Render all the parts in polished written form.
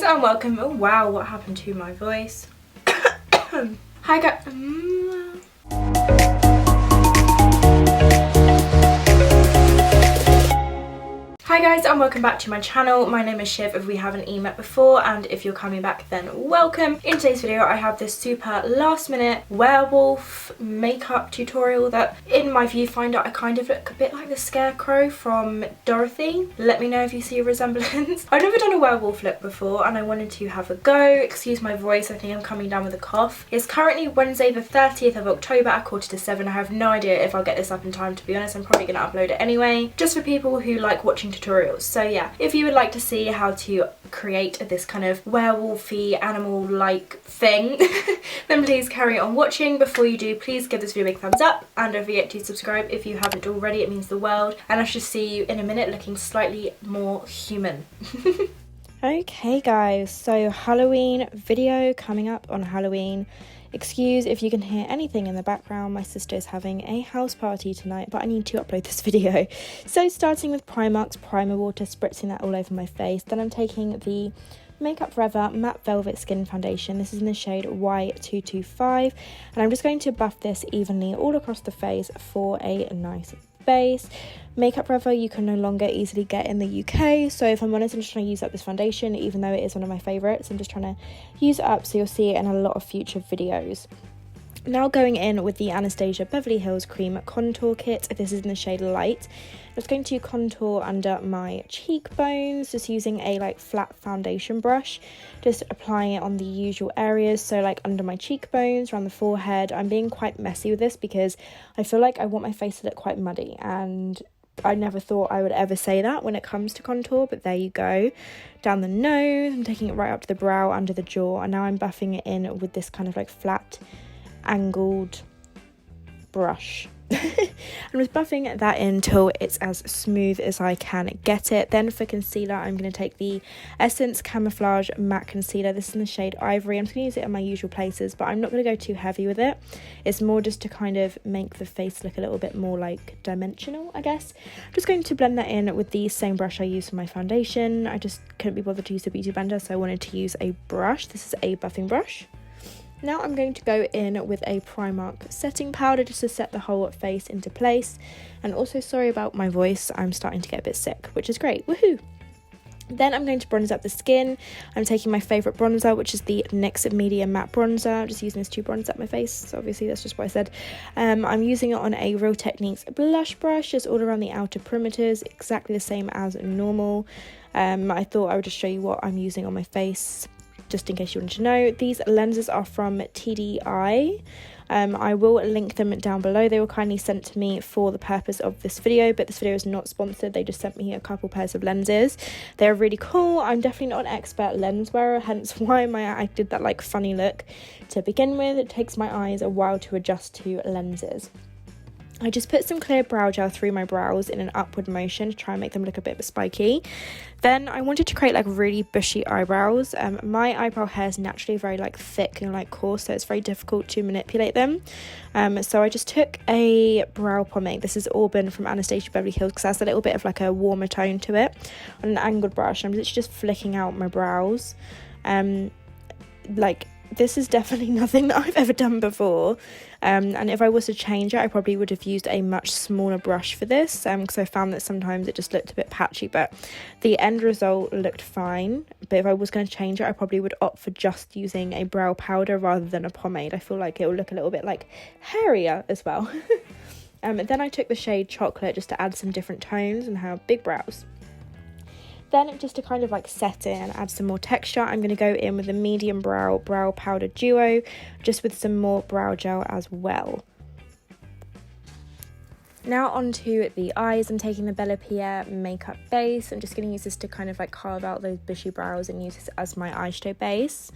and welcome. Oh wow, what happened to my voice? Hi guys. Hi guys and welcome back to my channel. My name is Shiv if we haven't met before, and if you're coming back then welcome. In today's video I have this super last minute werewolf makeup tutorial that in my viewfinder I kind of look a bit like the scarecrow from Dorothy. Let me know if you see a resemblance. I've never done a werewolf look before and I wanted to have a go. Excuse my voice, I think I'm coming down with a cough. It's currently Wednesday the 30th of October at 6:45. I have no idea if I'll get this up in time, to be honest. I'm probably going to upload it anyway, just for people who like watching tutorials. So yeah, if you would like to see how to create this kind of werewolfy animal-like thing, then please carry on watching. Before you do, please give this video a big thumbs up and don't forget to subscribe if you haven't already. It means the world, and I shall see you in a minute looking slightly more human. Okay guys, so Halloween video coming up on Halloween. Excuse if you can hear anything in the background, my sister is having a house party tonight, but I need to upload this video. So starting with Primark's primer water, spritzing that all over my face. Then I'm taking the Makeup Forever Matte Velvet Skin Foundation. This is in the shade Y225, and I'm just going to buff this evenly all across the face for a nice base. Makeup Forever you can no longer easily get in the UK, so if I'm honest, I'm just trying to use up this foundation, even though it is one of my favourites. I'm just trying to use it up so you'll see it in a lot of future videos. Now going in with the Anastasia Beverly Hills Cream Contour Kit. This is in the shade Light. I'm just going to contour under my cheekbones, just using a like flat foundation brush, just applying it on the usual areas, so like under my cheekbones, around the forehead. I'm being quite messy with this because I feel like I want my face to look quite muddy, and I never thought I would ever say that when it comes to contour, but there you go. Down the nose, I'm taking it right up to the brow, under the jaw, and now I'm buffing it in with this kind of like flat angled brush. I'm just buffing that in until it's as smooth as I can get it. Then for concealer, I'm going to take the Essence Camouflage Matte Concealer. This is in the shade Ivory. I'm just going to use it in my usual places, but I'm not going to go too heavy with it. It's more just to kind of make the face look a little bit more like dimensional, I guess. I'm just going to blend that in with the same brush I use for my foundation. I just couldn't be bothered to use a beauty blender, so I wanted to use a brush. This is a buffing brush. Now I'm going to go in with a Primark setting powder just to set the whole face into place. And also, sorry about my voice, I'm starting to get a bit sick, which is great. Woohoo! Then I'm going to bronze up the skin. I'm taking my favourite bronzer, which is the NYX Medium Matte Bronzer. I'm just using this to bronze up my face, so obviously that's just what I said. I'm using it on a Real Techniques blush brush, just all around the outer perimeters, exactly the same as normal. I thought I would just show you what I'm using on my face, just in case you wanted to know. These lenses are from TDI. I will link them down below. They were kindly sent to me for the purpose of this video, but this video is not sponsored. They just sent me a couple pairs of lenses. They're really cool. I'm definitely not an expert lens wearer, hence why I did that like funny look to begin with. It takes my eyes a while to adjust to lenses. I just put some clear brow gel through my brows in an upward motion to try and make them look a bit spiky. Then I wanted to create like really bushy eyebrows. My eyebrow hair is naturally very like thick and like coarse, so it's very difficult to manipulate them. So I just took a brow pomade. This is Auburn from Anastasia Beverly Hills, because it has a little bit of like a warmer tone to it, on an angled brush. I'm literally just flicking out my brows. This is definitely nothing that I've ever done before, and if I was to change it, I probably would have used a much smaller brush for this, because I found that sometimes it just looked a bit patchy, but the end result looked fine. But if I was going to change it, I probably would opt for just using a brow powder rather than a pomade. I feel like it will look a little bit like hairier as well. Then I took the shade Chocolate just to add some different tones and have big brows. Then just to kind of like set it and add some more texture, I'm going to go in with a medium brow powder duo, just with some more brow gel as well. Now onto the eyes. I'm taking the Bella Pierre makeup base. I'm just going to use this to kind of like carve out those bushy brows and use this as my eyeshadow base.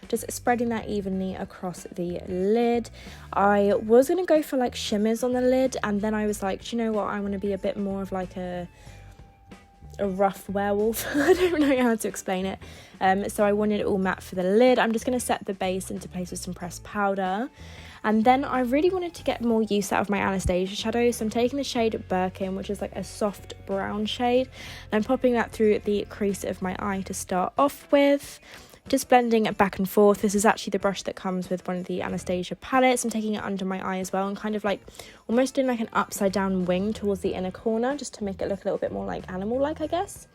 Just spreading that evenly across the lid. I was going to go for like shimmers on the lid, and then I was like, do you know what, I want to be a bit more of like a a rough werewolf. I don't know how to explain it. So I wanted it all matte for the lid. I'm just going to set the base into place with some pressed powder. And then I really wanted to get more use out of my Anastasia shadow, so I'm taking the shade Birkin, which is like a soft brown shade, and I'm popping that through the crease of my eye to start off with. Just blending it back and forth. This is actually the brush that comes with one of the Anastasia palettes. I'm taking it under my eye as well and kind of like almost doing like an upside down wing towards the inner corner, just to make it look a little bit more like animal-like, I guess.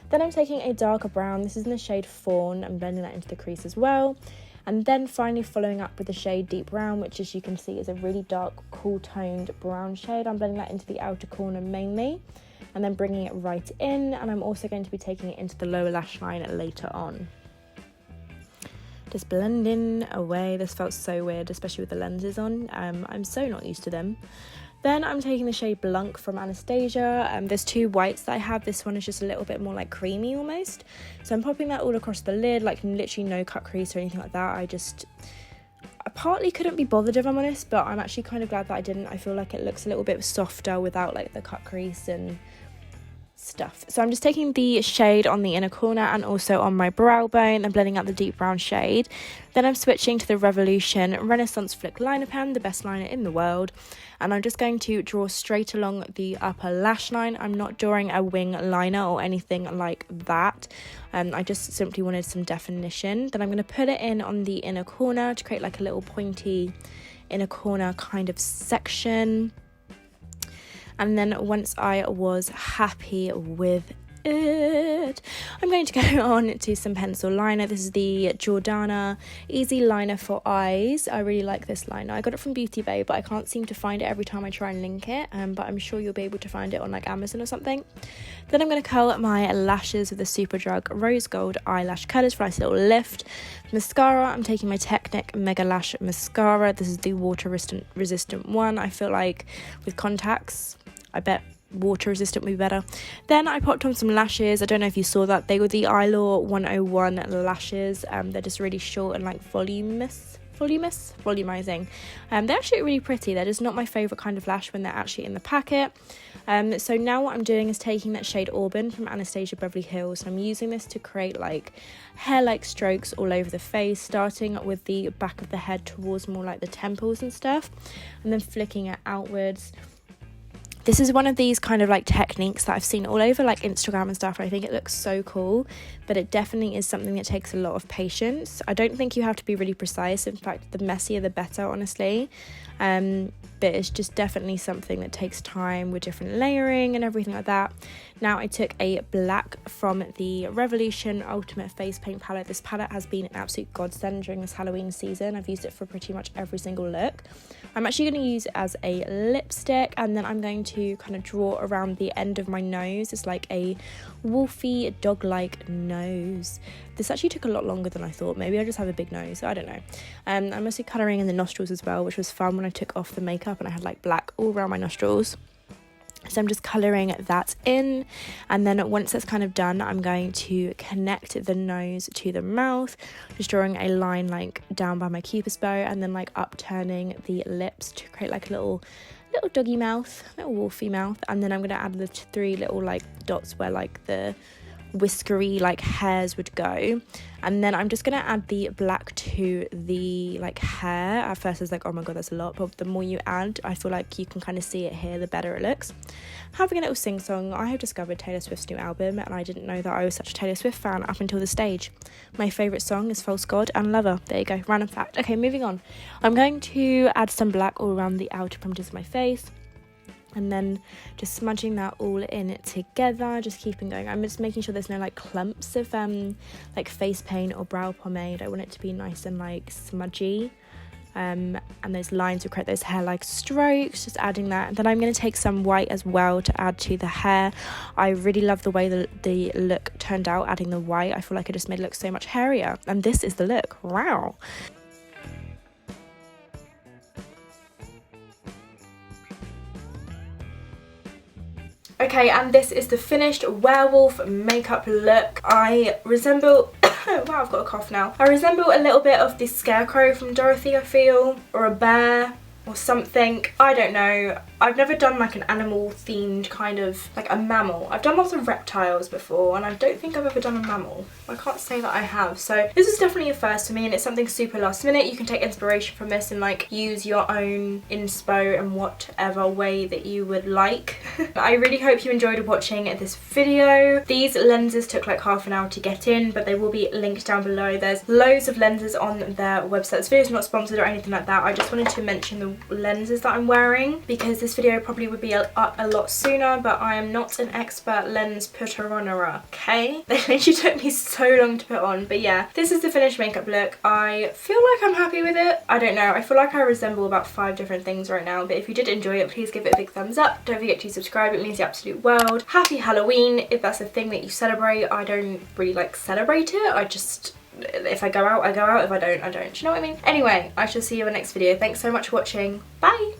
Then I'm taking a darker brown. This is in the shade Fawn. I'm blending that into the crease as well. And then finally following up with the shade Deep Brown, which as you can see is a really dark, cool toned brown shade. I'm blending that into the outer corner mainly, and then bringing it right in. And I'm also going to be taking it into the lower lash line later on. Just blending away. This felt so weird, especially with the lenses on. I'm so not used to them. Then I'm taking the shade Blanc from Anastasia. There's two whites that I have. This one is just a little bit more like creamy almost. So I'm popping that all across the lid, like literally no cut crease or anything like that. I partly couldn't be bothered if I'm honest, but I'm actually kind of glad that I didn't. I feel like it looks a little bit softer without like the cut crease and stuff. So I'm just taking the shade on the inner corner and also on my brow bone and blending out the deep brown shade. Then I'm switching to the Revolution Renaissance Flick liner pen, the best liner in the world, and I'm just going to draw straight along the upper lash line. I'm not drawing a wing liner or anything like that. I just simply wanted some definition. Then I'm going to put it in on the inner corner to create like a little pointy inner corner kind of section. And then once I was happy with it, I'm going to go on to some pencil liner. This is the Jordana Easy Liner for Eyes. I really like this liner. I got it from Beauty Bay, but I can't seem to find it every time I try and link it. But I'm sure you'll be able to find it on like Amazon or something. Then I'm going to curl my lashes with the Superdrug Rose Gold Eyelash Curlers for a nice little lift. Mascara, I'm taking my Technic Mega Lash Mascara. This is the water resistant one. I feel like with contacts, I bet water resistant would be better. Then I popped on some lashes. I don't know if you saw that. They were the Eyelaw 101 lashes. They're just really short and like volumizing. They're actually really pretty. They're just not my favourite kind of lash when they're actually in the packet. So now what I'm doing is taking that shade Auburn from Anastasia Beverly Hills, and I'm using this to create like hair-like strokes all over the face, starting with the back of the head towards more like the temples and stuff, and then flicking it outwards. This is one of these kind of like techniques that I've seen all over like Instagram and stuff. I think it looks so cool, but it definitely is something that takes a lot of patience. I don't think you have to be really precise. In fact, the messier the better, honestly. But it's just definitely something that takes time with different layering and everything like that. Now I took a black from the Revolution Ultimate Face Paint palette. This palette has been an absolute godsend during this Halloween season. I've used it for pretty much every single look. I'm actually going to use it as a lipstick, and then I'm going to kind of draw around the end of my nose. It's like a wolfy dog-like nose. This actually took a lot longer than I thought. Maybe I just have a big nose, I don't know. I'm mostly colouring in the nostrils as well, which was fun when I took off the makeup and I had like black all around my nostrils. So I'm just colouring that in, and then once that's kind of done, I'm going to connect the nose to the mouth, just drawing a line like down by my cupid's bow, and then like upturning the lips to create like a little doggy mouth, little wolfy mouth. And then I'm going to add the 3 little like dots where like the whiskery like hairs would go, and then I'm just gonna add the black to the like hair. At first I was like, oh my god, that's a lot, but the more you add, I feel like you can kind of see it here, the better it looks. Having a little sing song, I have discovered Taylor Swift's new album, and I didn't know that I was such a Taylor Swift fan up until the stage. My favourite song is False God and Lover. There you go, random fact. Okay, moving on. I'm going to add some black all around the outer perimeters of my face, and then just smudging that all in together, just keeping going. I'm just making sure there's no like clumps of like face paint or brow pomade. I want it to be nice and like smudgy, and those lines will create those hair like strokes, just adding that. And then I'm going to take some white as well to add to the hair. I really love the way the look turned out adding the white. I feel like it just made it look so much hairier, and this is the look. Wow. Okay, and this is the finished werewolf makeup look. I resemble, wow, I've got a cough now. I resemble a little bit of the scarecrow from Dorothy, I feel, or a bear or something. I don't know. I've never done like an animal themed kind of, like a mammal. I've done lots of reptiles before and I don't think I've ever done a mammal. I can't say that I have. So this is definitely a first for me, and it's something super last minute. You can take inspiration from this and like use your own inspo in whatever way that you would like. I really hope you enjoyed watching this video. These lenses took like half an hour to get in, but they will be linked down below. There's loads of lenses on their website. This video is not sponsored or anything like that. I just wanted to mention the lenses that I'm wearing because this video probably would be up a lot sooner, but I am not an expert lens putter-onerer, okay? They literally took me so long to put on, but yeah, this is the finished makeup look. I feel like I'm happy with it. I don't know, I feel like I resemble about 5 different things right now, but if you did enjoy it, please give it a big thumbs up. Don't forget to subscribe, it means the absolute world. Happy Halloween, if that's a thing that you celebrate. I don't really like celebrate it, I just, if I go out, I go out, if I don't, I don't. Do you know what I mean? Anyway, I shall see you in the next video. Thanks so much for watching. Bye!